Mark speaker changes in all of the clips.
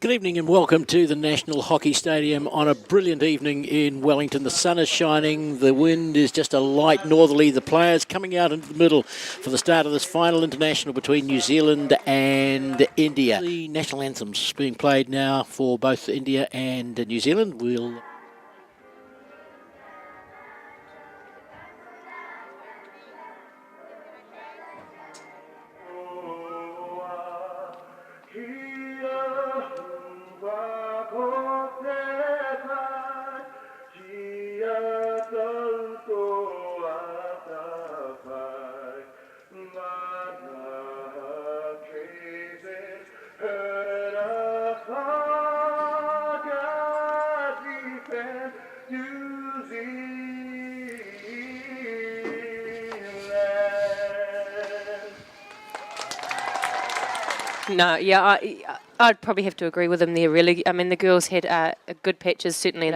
Speaker 1: Good evening and welcome to the National Hockey Stadium on a brilliant evening in Wellington. The sun is shining, the wind is just a light northerly. The players coming out into the middle for the start of this final international between New Zealand and India. The national anthems being played now for both India and New Zealand. We'll
Speaker 2: No, yeah, I'd probably have to agree with him there, really. I mean, the girls had good patches, certainly.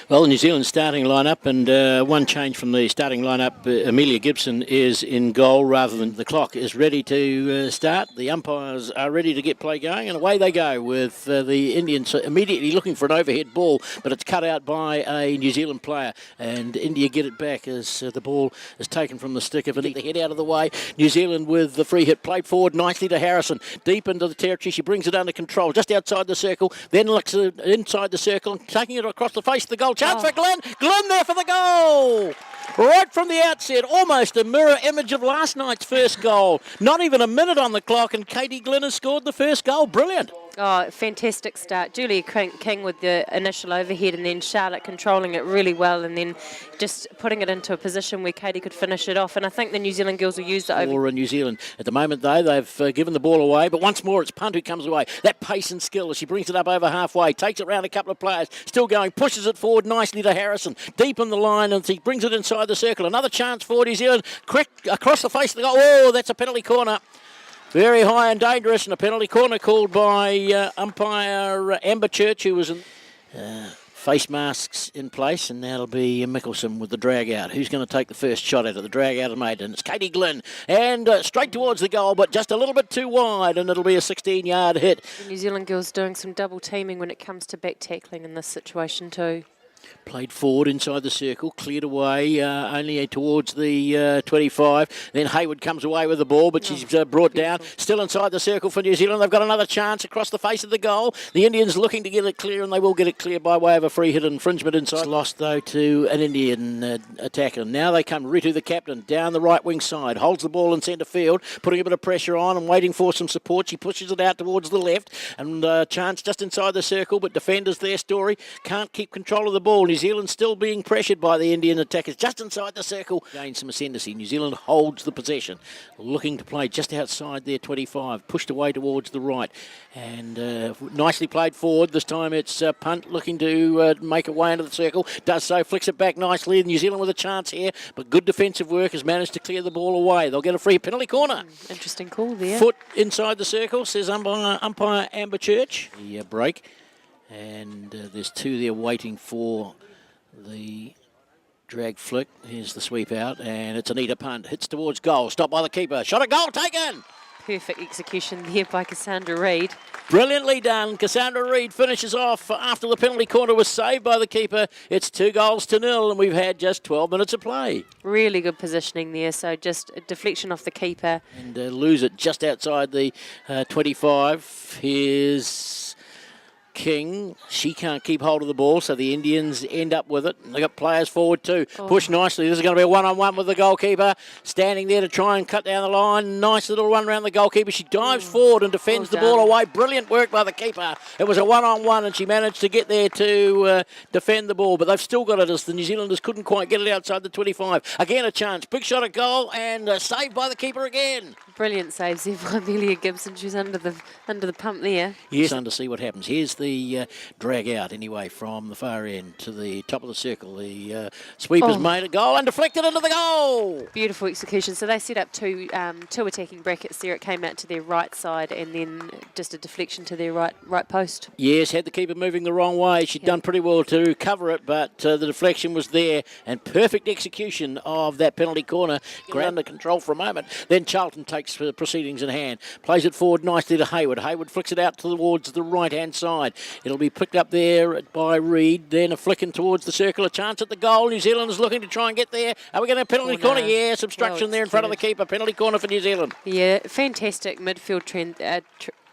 Speaker 1: Well, New Zealand's starting lineup, and one change from the starting lineup, Amelia Gibson is in goal rather than the clock is ready to start. The umpires are ready to get play going, and away they go with the Indians immediately looking for an overhead ball, but it's cut out by a New Zealand player, and India get it back as the ball is taken from the stick of it. The head out of the way. New Zealand with the free hit, played forward nicely to Harrison, deep into the territory. She brings it under control, just outside the circle, then looks inside the circle, taking it across the face of the goal. Chance for Glenn. Glenn there for the goal. Right from the outset, almost a mirror image of last night's first goal. Not even a minute on the clock, and Katie Glenn has scored the first goal. Brilliant.
Speaker 2: Oh, fantastic start. Julia King with the initial overhead, and then Charlotte controlling it really well, and then just putting it into a position where Katie could finish it off. And I think the New Zealand girls will use it over.
Speaker 1: For New Zealand. At the moment, though, they've given the ball away, but once more it's Punt who comes away. That pace and skill as she brings it up over halfway, takes it round a couple of players, still going, pushes it forward nicely to Harrison, deep in the line, and he brings it inside the circle. Another chance for New Zealand, quick across the face of the goal. Oh, that's a penalty corner. Very high and dangerous, and a penalty corner called by umpire Amber Church, who was in face masks in place, and that'll be Mickelson with the drag out. Who's going to take the first shot at it? The drag out of made, and it's Katie Glenn, and straight towards the goal, but just a little bit too wide, and it'll be a 16-yard hit.
Speaker 2: The New Zealand girls doing some double teaming when it comes to back tackling in this situation too.
Speaker 1: Played forward inside the circle, cleared away only towards the 25. Then Hayward comes away with the ball, but she's brought down. Still inside the circle for New Zealand. They've got another chance across the face of the goal. The Indians looking to get it clear, and they will get it clear by way of a free hit infringement inside. It's lost, though, to an Indian attacker. Now they come Ritu, the captain, down the right wing side. Holds the ball in centre field, putting a bit of pressure on and waiting for some support. She pushes it out towards the left, and chance just inside the circle, but defenders there, Story, can't keep control of the ball. New Zealand still being pressured by the Indian attackers just inside the circle. Gains some ascendancy. New Zealand holds the possession, looking to play just outside their 25, pushed away towards the right, and nicely played forward. This time it's Punt looking to make a way into the circle. Does so, flicks it back nicely. New Zealand with a chance here, but good defensive work has managed to clear the ball away. They'll get a free penalty corner.
Speaker 2: Interesting call there.
Speaker 1: Foot inside the circle, says umpire Amber Church. The break, and there's two there waiting for the drag flick. Here's the sweep out, and it's Anita Punt. Hits towards goal, stopped by the keeper. Shot at goal, taken!
Speaker 2: Perfect execution there by Cassandra Reid.
Speaker 1: Brilliantly done. Cassandra Reid finishes off after the penalty corner was saved by the keeper. It's 2-0, and we've had just 12 minutes of play.
Speaker 2: Really good positioning there, so just a deflection off the keeper.
Speaker 1: And lose it just outside the 25. Here's King. She can't keep hold of the ball, so the Indians end up with it. They've got players forward too. Push nicely. This is going to be a one-on-one with the goalkeeper. Standing there to try and cut down the line. Nice little run around the goalkeeper. She dives forward and defends the ball away. Brilliant work by the keeper. It was a one-on-one, and she managed to get there to defend the ball, but they've still got it as the New Zealanders couldn't quite get it outside the 25. Again, a chance. Big shot at goal, and saved by the keeper again.
Speaker 2: Brilliant saves there by Amelia Gibson. She's under the pump there.
Speaker 1: Yes, to see what happens. Here's the drag out anyway from the far end to the top of the circle. The sweeper's made a goal and deflected into the goal.
Speaker 2: Beautiful execution. So they set up two attacking brackets there. It came out to their right side and then just a deflection to their right post.
Speaker 1: Yes, had the keeper moving the wrong way. She'd done pretty well to cover it, but the deflection was there and perfect execution of that penalty corner. Under control for a moment. Then Charlton takes proceedings in hand. Plays it forward nicely to Hayward. Hayward flicks it out towards the right-hand side. It'll be picked up there by Reid. Then a flicking towards the circle. A chance at the goal. New Zealand is looking to try and get there. Are we going to have penalty corner? Yes, obstruction there in front of the keeper. Penalty corner for New Zealand.
Speaker 2: Yeah, fantastic midfield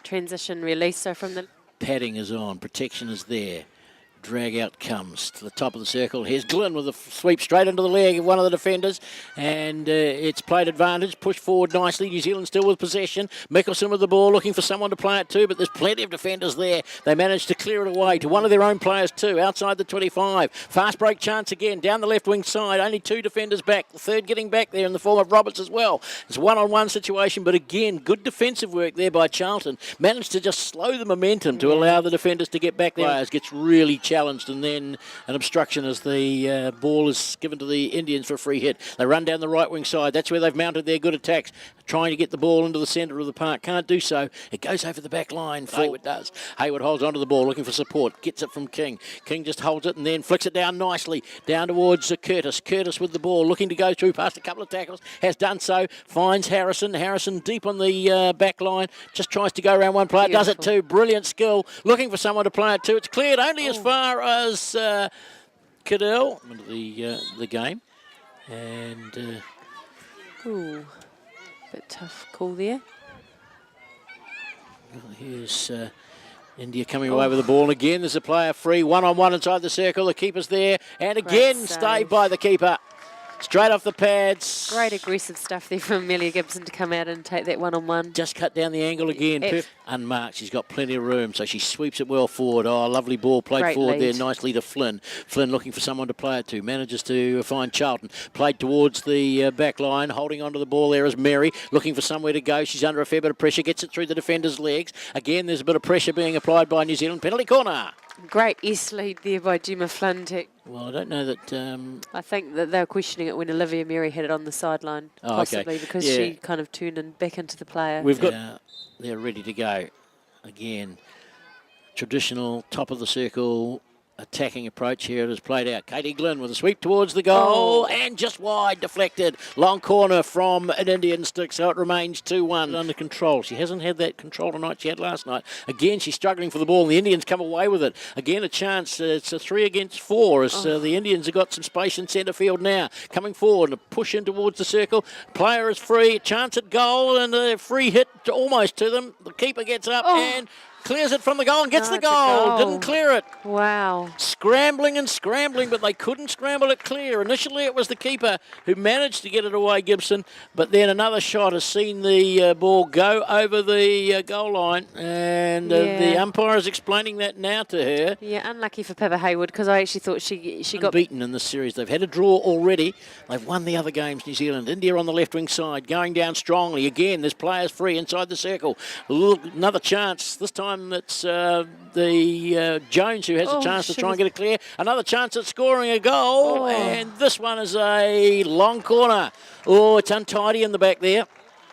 Speaker 2: transition release. So from the...
Speaker 1: Padding is on. Protection is there. Drag out comes to the top of the circle. Here's Glynn with a sweep straight into the leg of one of the defenders, and it's played advantage, pushed forward nicely. New Zealand still with possession. Mickelson with the ball, looking for someone to play it to, but there's plenty of defenders there. They managed to clear it away to one of their own players too, outside the 25. Fast break chance again, down the left wing side. Only two defenders back. The third getting back there in the form of Roberts as well. It's a one-on-one situation, but again, good defensive work there by Charlton. Managed to just slow the momentum to allow the defenders to get back there. Players gets really challenged, and then an obstruction as the ball is given to the Indians for a free hit. They run down the right wing side. That's where they've mounted their good attacks, trying to get the ball into the centre of the park. Can't do so. It goes over the back line. Hayward does. Hayward holds onto the ball, looking for support. Gets it from King. King just holds it and then flicks it down nicely. Down towards Curtis. Curtis with the ball, looking to go through past a couple of tackles. Has done so. Finds Harrison. Harrison deep on the back line. Just tries to go around one player.
Speaker 2: Beautiful.
Speaker 1: Does it too. Brilliant skill. Looking for someone to play it to. It's cleared only as far as Cadell into the game. And
Speaker 2: Ooh, bit tough call there.
Speaker 1: here's India coming away with the ball. And again, there's a player free. One-on-one inside the circle. The keeper's there. And again, saved by the keeper. Straight off the pads.
Speaker 2: Great aggressive stuff there from Amelia Gibson to come out and take that one-on-one.
Speaker 1: Just cut down the angle again. Unmarked. She's got plenty of room, so she sweeps it well forward. Oh, lovely ball played
Speaker 2: Great
Speaker 1: forward
Speaker 2: lead.
Speaker 1: there nicely to Flynn. Flynn looking for someone to play it to. Manages to find Charlton. Played towards the back line. Holding onto the ball there is Mary. Looking for somewhere to go. She's under a fair bit of pressure. Gets it through the defender's legs. Again, there's a bit of pressure being applied by New Zealand. Penalty corner.
Speaker 2: Great S lead there by Gemma Flynn.
Speaker 1: Well, I don't know that...
Speaker 2: I think that they were questioning it when Olivia Mary had it on the sideline, possibly because she kind of turned and back into the player.
Speaker 1: We've got... they're ready to go. Again, traditional top of the circle attacking approach here. It is played out. Katie Glynn with a sweep towards the goal and just wide, deflected. Long corner from an Indian stick, so it remains 2-1 under control. She hasn't had that control tonight she had last night. Again, she's struggling for the ball and the Indians come away with it. Again, a chance. It's a 3 against 4 as the Indians have got some space in centre field now. Coming forward and a push in towards the circle. Player is free. Chance at goal and a free hit almost to them. The keeper gets up and clears it from the goal and gets the goal. Didn't clear it.
Speaker 2: Wow.
Speaker 1: Scrambling and scrambling, but they couldn't scramble it clear. Initially, it was the keeper who managed to get it away, Gibson, but then another shot has seen the ball go over the goal line, and the umpire is explaining that now to her.
Speaker 2: Yeah, unlucky for Pippa Hayward, because I actually thought she got
Speaker 1: beaten in this series. They've had a draw already. They've won the other games, New Zealand. India on the left wing side, going down strongly. Again, there's players free inside the circle. Another chance. This time it's the Jones who has a chance to try and get it clear. Another chance at scoring a goal, and this one is a long corner. Oh, it's untidy in the back there.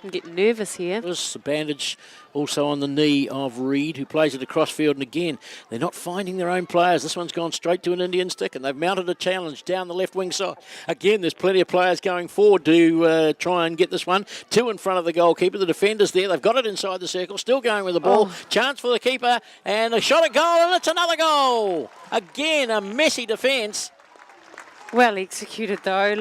Speaker 2: I'm getting nervous here.
Speaker 1: There's a bandage also on the knee of Reid, who plays it across field. And again, they're not finding their own players. This one's gone straight to an Indian stick, and they've mounted a challenge down the left wing side. Again, there's plenty of players going forward to try and get this one. 2 in front of the goalkeeper. The defender's there. They've got it inside the circle. Still going with the ball. Chance for the keeper, and a shot at goal, and it's another goal. Again, a messy defence.
Speaker 2: Well executed though,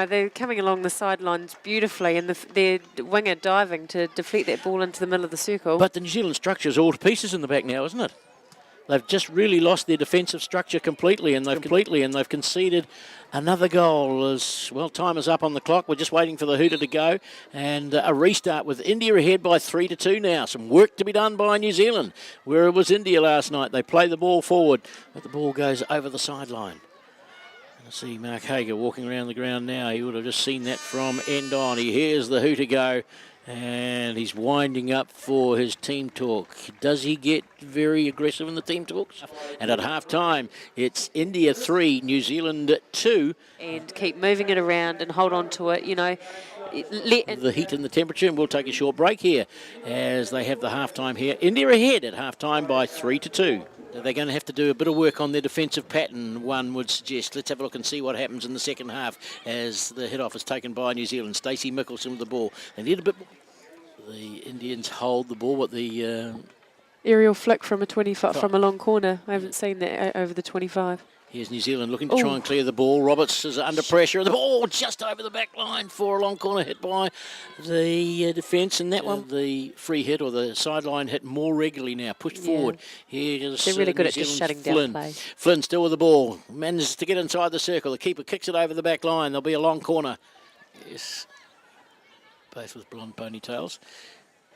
Speaker 2: they're coming along the sidelines beautifully, and their winger diving to deflect that ball into the middle of the circle.
Speaker 1: But the New Zealand structure is all to pieces in the back now, isn't it? They've just really lost their defensive structure completely, and they've conceded another goal. As well, time is up on the clock. We're just waiting for the hooter to go, and a restart with India ahead by 3-2 now. Some work to be done by New Zealand, where it was India last night. They play the ball forward, but the ball goes over the sideline. I see Mark Hager walking around the ground now. He would have just seen that from end on. He hears the hooter go, And he's winding up for his team talk. Does he get very aggressive in the team talks? And at half-time, it's India 3, New Zealand 2.
Speaker 2: And keep moving it around and hold on to it, you know.
Speaker 1: The heat and the temperature, and we'll take a short break here as they have the half-time here. India ahead at half-time by 3-2. They're going to have to do a bit of work on their defensive pattern, one would suggest. Let's have a look and see what happens in the second half as the hit-off is taken by New Zealand. Stacey Mickelson with the ball. They need a bit more. The Indians hold the ball, but the...
Speaker 2: aerial flick from a 25, from a long corner. I haven't seen that over the 25.
Speaker 1: Here's New Zealand looking to try and clear the ball. Roberts is under pressure, and the ball just over the back line for a long corner hit by the defence. And that one, the free hit or the sideline hit more regularly now, pushed forward. Here's
Speaker 2: They're really good
Speaker 1: New
Speaker 2: at just
Speaker 1: Zealand's
Speaker 2: shutting down play.
Speaker 1: Flynn still with the ball, manages to get inside the circle. The keeper kicks it over the back line. There'll be a long corner. Yes, both with blonde ponytails.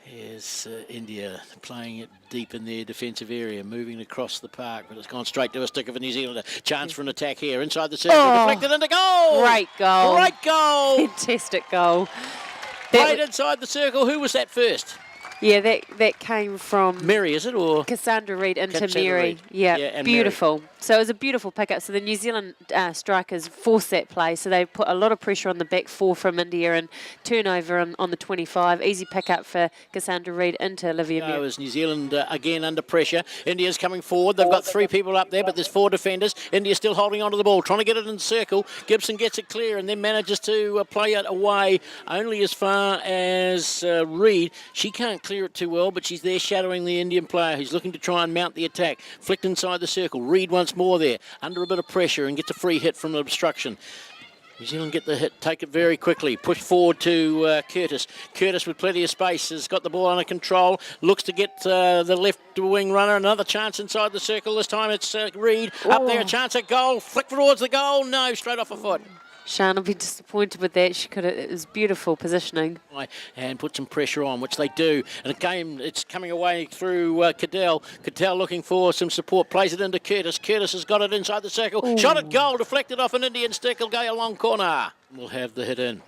Speaker 1: Here's India playing it deep in their defensive area, moving across the park, but it's gone straight to a stick of a New Zealander. Chance for an attack here, inside the circle, deflected into goal!
Speaker 2: Great goal.
Speaker 1: Great goal!
Speaker 2: Fantastic goal.
Speaker 1: Played inside the circle. Who was that first?
Speaker 2: Yeah, that came from
Speaker 1: Mary, is it? Or
Speaker 2: Cassandra Reid into
Speaker 1: Cassandra
Speaker 2: Mary.
Speaker 1: Reid.
Speaker 2: Yeah,
Speaker 1: And
Speaker 2: beautiful. So it was a beautiful pickup. So the New Zealand strikers forced that play. So they put a lot of pressure on the back four from India and turnover on the 25. Easy pickup for Cassandra Reid into Olivia Mary.
Speaker 1: As New Zealand again under pressure. India's coming forward. They've got three people up there, but there's four defenders. India's still holding onto the ball, trying to get it in the circle. Gibson gets it clear and then manages to play it away only as far as Reid. She can't clear it too well, but she's there shadowing the Indian player who's looking to try and mount the attack. Flicked inside the circle. Reid once more there, under a bit of pressure, and gets a free hit from the obstruction. New Zealand get the hit, take it very quickly, push forward to Curtis. Curtis with plenty of space has got the ball under control, looks to get the left wing runner, another chance inside the circle. This time it's Reid, up there, a chance at goal, flick towards the goal, no, straight off a foot.
Speaker 2: Shan will be disappointed with that. She could have, it was beautiful positioning.
Speaker 1: And put some pressure on, which they do. And again, it's coming away through Cadell. Cadell looking for some support, plays it into Curtis. Curtis has got it inside the circle. Ooh. Shot at goal, deflected off an Indian stick. Will go a long corner. We'll have the hit in.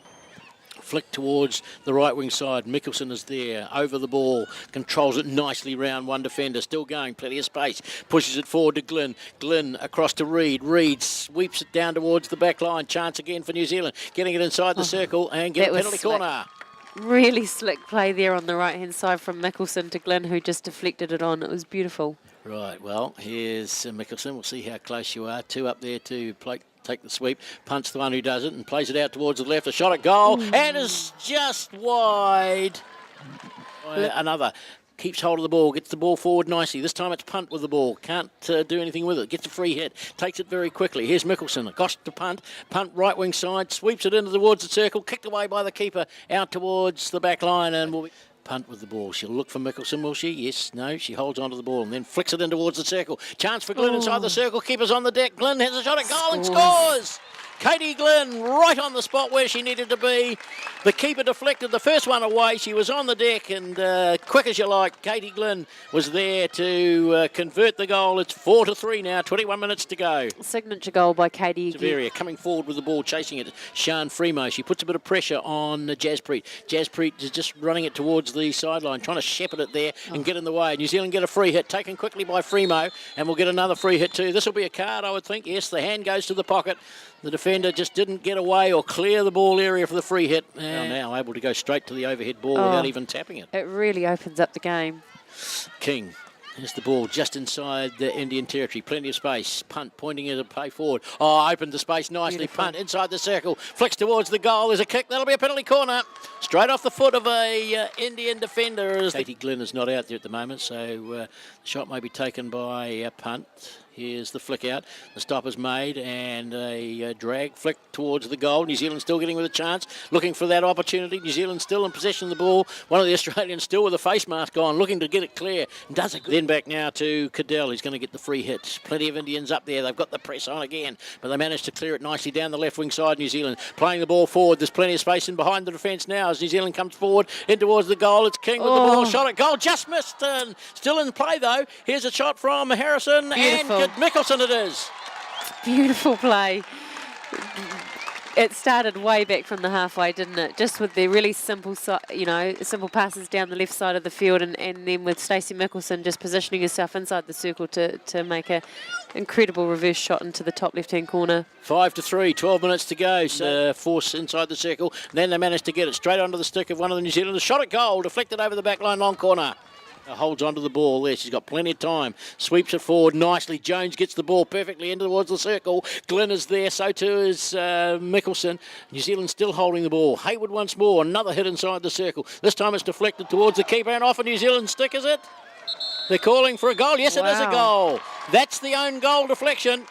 Speaker 1: Flick towards the right wing side. Mickelson is there, over the ball, controls it nicely round one defender, still going, plenty of space, pushes it forward to Glynn. Glynn across to Reid. Reid sweeps it down towards the back line. Chance again for New Zealand, getting it inside the circle and get a penalty corner.
Speaker 2: Really slick play there on the right hand side from Mickelson to Glynn, who just deflected it on. It was beautiful.
Speaker 1: Right, well, here's Mickelson. We'll see how close you are. Two up there to play. Take the sweep, punch the one who does it and plays it out towards the left. A shot at goal and is just wide. Another. Keeps hold of the ball, gets the ball forward nicely. This time it's punt with the ball. Can't do anything with it. Gets a free hit. Takes it very quickly. Here's Mickelson. Gosh to punt. Punt right wing side. Sweeps it into towards the circle. Kicked away by the keeper. Out towards the back line and will be... Punt with the ball. She'll look for Mickelson, will she? Yes, no. She holds onto the ball and then flicks it in towards the circle. Chance for Glynn inside the circle. Keeper's on the deck. Glynn has a shot at goal and scores! Katie Glynn right on the spot where she needed to be. The keeper deflected the first one away. She was on the deck and quick as you like. Katie Glynn was there to convert the goal. It's 4-3 now, 21 minutes to go.
Speaker 2: Signature goal by Katie.
Speaker 1: Severia coming forward with the ball, chasing it. Sian Fremo. She puts a bit of pressure on Jaspreet. Jaspreet is just running it towards the sideline, trying to shepherd it there and get in the way. New Zealand get a free hit, taken quickly by Fremo, and we'll get another free hit too. This will be a card, I would think. Yes, the hand goes to the pocket. The defender just didn't get away or clear the ball area for the free hit. And now able to go straight to the overhead ball without even tapping it.
Speaker 2: It really opens up the game.
Speaker 1: King. There's the ball just inside the Indian territory. Plenty of space. Punt pointing it to play forward. Oh, opened the space nicely. Beautiful. Punt inside the circle. Flicks towards the goal. There's a kick. That'll be a penalty corner. Straight off the foot of a Indian defender. Katie Glynn is not out there at the moment, so the shot may be taken by Punt. Here's the flick out. The stop is made and a drag flick towards the goal. New Zealand still getting with a chance, looking for that opportunity. New Zealand still in possession of the ball. One of the Australians still with a face mask on, looking to get it clear. And does it. Then back now to Cadell. He's going to get the free hit. Plenty of Indians up there. They've got the press on again, but they managed to clear it nicely down the left wing side. New Zealand playing the ball forward. There's plenty of space in behind the defence now as New Zealand comes forward in towards the goal. It's King with the ball. Shot at goal. Just missed. And still in play though. Here's a shot from Harrison. Beautiful. And Mickelson it is.
Speaker 2: Beautiful play. it started way back from the halfway, didn't it? Just with their really simple, simple passes down the left side of the field, and then with Stacey Mickelson just positioning herself inside the circle to make a incredible reverse shot into the top left-hand corner.
Speaker 1: 5-3, 12 minutes to go. So force inside the circle. Then they managed to get it straight onto the stick of one of the New Zealanders. Shot at goal, deflected over the back line, long corner. Holds onto the ball there. She's got plenty of time. Sweeps it forward nicely. Jones gets the ball perfectly into towards the circle. Glynn is there. So too is Mickelson. New Zealand still holding the ball. Hayward once more. Another hit inside the circle. This time it's deflected towards the keeper and off a New Zealand stick, is it? They're calling for a goal. Yes, It is a goal. That's the own goal deflection.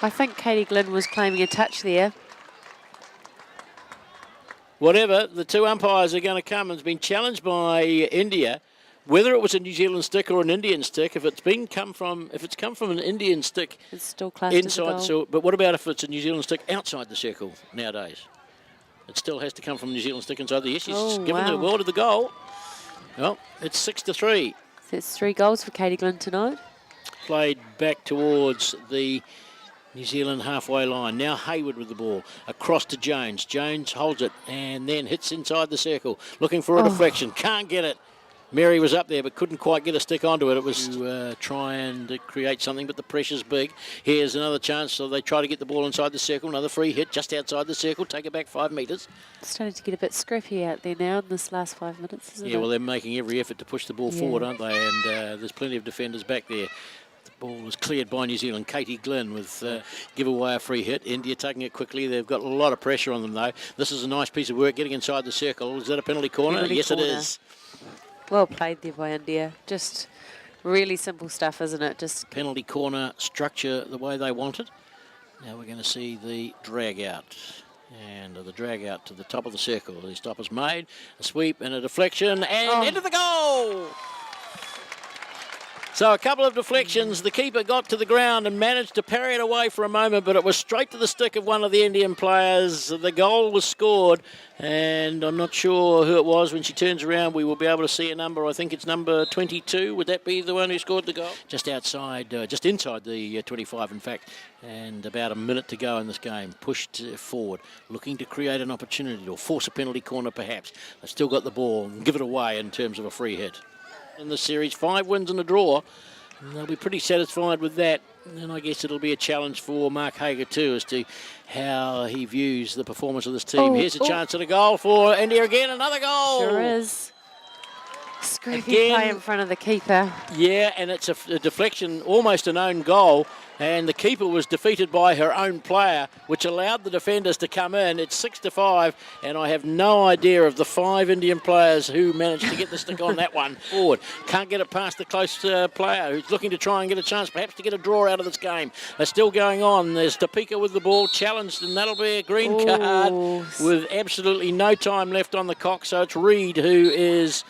Speaker 2: I think Katie Glynn was claiming a touch there.
Speaker 1: Whatever, the two umpires are going to come and it's been challenged by India. Whether it was a New Zealand stick or an Indian stick, if it's come from an Indian stick,
Speaker 2: it's still classed
Speaker 1: inside
Speaker 2: as a goal.
Speaker 1: But what about if it's a New Zealand stick outside the circle nowadays? It still has to come from a New Zealand stick inside the. Yes, she's given the world of the goal. Well, it's 6-3.
Speaker 2: That's 3 goals for Katie Glynn tonight.
Speaker 1: Played back towards the New Zealand halfway line. Now Hayward with the ball. Across to Jones. Jones holds it and then hits inside the circle. Looking for a deflection. Can't get it. Mary was up there but couldn't quite get a stick onto it. It was trying to create something, but the pressure's big. Here's another chance, so they try to get the ball inside the circle. Another free hit just outside the circle. Take it back 5 metres.
Speaker 2: It's starting to get a bit scrappy out there now in this last 5 minutes, isn't it?
Speaker 1: Yeah, well, they're making every effort to push the ball forward, aren't they? And there's plenty of defenders back there. The ball is cleared by New Zealand. Katie Glynn with give away a free hit. India taking it quickly. They've got a lot of pressure on them, though. This is a nice piece of work getting inside the circle. Is that a penalty corner? Yes, it is.
Speaker 2: Well played there by India. Just really simple stuff, isn't it? Just
Speaker 1: penalty corner structure the way they want it. Now we're going to see the drag out. And the drag out to the top of the circle. The stop is made. A sweep and a deflection and into the goal! So a couple of deflections. The keeper got to the ground and managed to parry it away for a moment, but it was straight to the stick of one of the Indian players. The goal was scored, and I'm not sure who it was. When she turns around, we will be able to see a number. I think it's number 22. Would that be the one who scored the goal? Just inside the 25, in fact, and about a minute to go in this game. Pushed forward, looking to create an opportunity or force a penalty corner perhaps. They've still got the ball and give it away in terms of a free hit. In the series, 5 wins and a draw, and they'll be pretty satisfied with that. And I guess it'll be a challenge for Mark Hager too as to how he views the performance of this team. Here's a chance at a goal for India again. Another goal.
Speaker 2: Sure is. Scrappy play in front of the keeper.
Speaker 1: Yeah, and it's a deflection, almost an own goal. And the keeper was defeated by her own player, which allowed the defenders to come in. It's 6-5, and I have no idea of the 5 Indian players who managed to get the stick on that one forward. Can't get it past the close player who's looking to try and get a chance perhaps to get a draw out of this game. They're still going on. There's Topeka with the ball challenged, and that'll be a green card with absolutely no time left on the clock. So it's Reid who is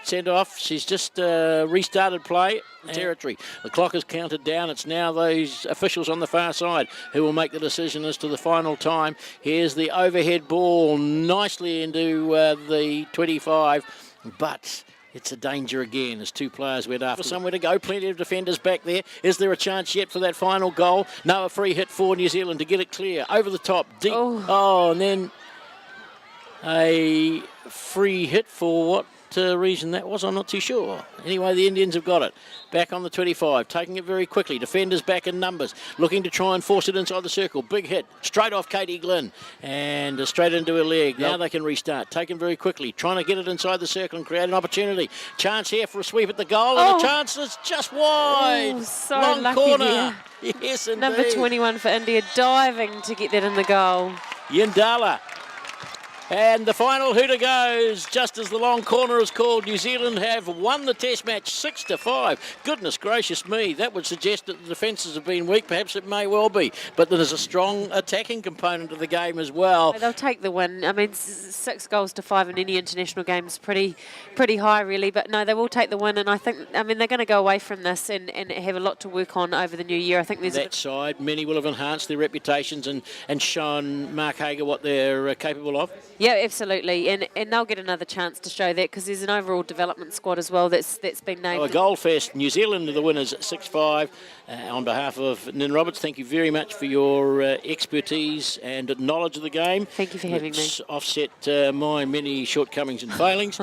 Speaker 1: sent off. She's just restarted play territory. The clock is counted down. It's now those officials on the far side who will make the decision as to the final time. Here's the overhead ball nicely into the 25, but it's a danger again as 2 players went after. Somewhere to go. Plenty of defenders back there. Is there a chance yet for that final goal? No, a free hit for New Zealand to get it clear. Over the top, deep. And then a free hit for what reason that was, I'm not too sure. Anyway, the Indians have got it. Back on the 25, taking it very quickly. Defenders back in numbers, looking to try and force it inside the circle. Big hit, straight off Katie Glynn, and straight into her leg. Now they can restart, taken very quickly, trying to get it inside the circle and create an opportunity. Chance here for a sweep at the goal, and the chance is just wide.
Speaker 2: So
Speaker 1: long
Speaker 2: lucky
Speaker 1: corner.
Speaker 2: There.
Speaker 1: Yes, indeed.
Speaker 2: Number 21 for India, diving to get that in the goal.
Speaker 1: Yindala. And the final hooter goes just as the long corner is called. New Zealand have won the test match 6-5. Goodness gracious me, that would suggest that the defences have been weak. Perhaps it may well be, but there's a strong attacking component of the game as well.
Speaker 2: They'll take the win. I mean, 6 goals to 5 in any international game is pretty high really, but no, they will take the win, and I think, they're going to go away from this and have a lot to work on over the new year. I think there's
Speaker 1: that side, many will have enhanced their reputations and shown Mark Hager what they're capable of.
Speaker 2: Yeah, absolutely, and they'll get another chance to show that because there's an overall development squad as well that's been named.
Speaker 1: Oh, Goldfest, New Zealand are the winners, 6-5. On behalf of Nin Roberts, thank you very much for your expertise and knowledge of the game.
Speaker 2: Thank you for having me.
Speaker 1: It's offset my many shortcomings and failings,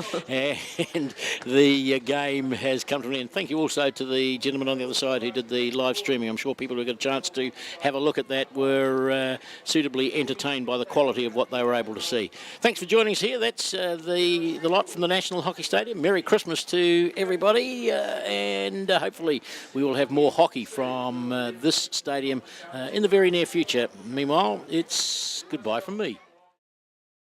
Speaker 1: and the game has come to an end. Thank you also to the gentleman on the other side who did the live streaming. I'm sure people who got a chance to have a look at that were suitably entertained by the quality of what they were able to see. Thanks for joining us here. That's the lot from the National Hockey Stadium. Merry Christmas to everybody, and hopefully we will have more hockey from this stadium in the very near future. Meanwhile, it's goodbye from me.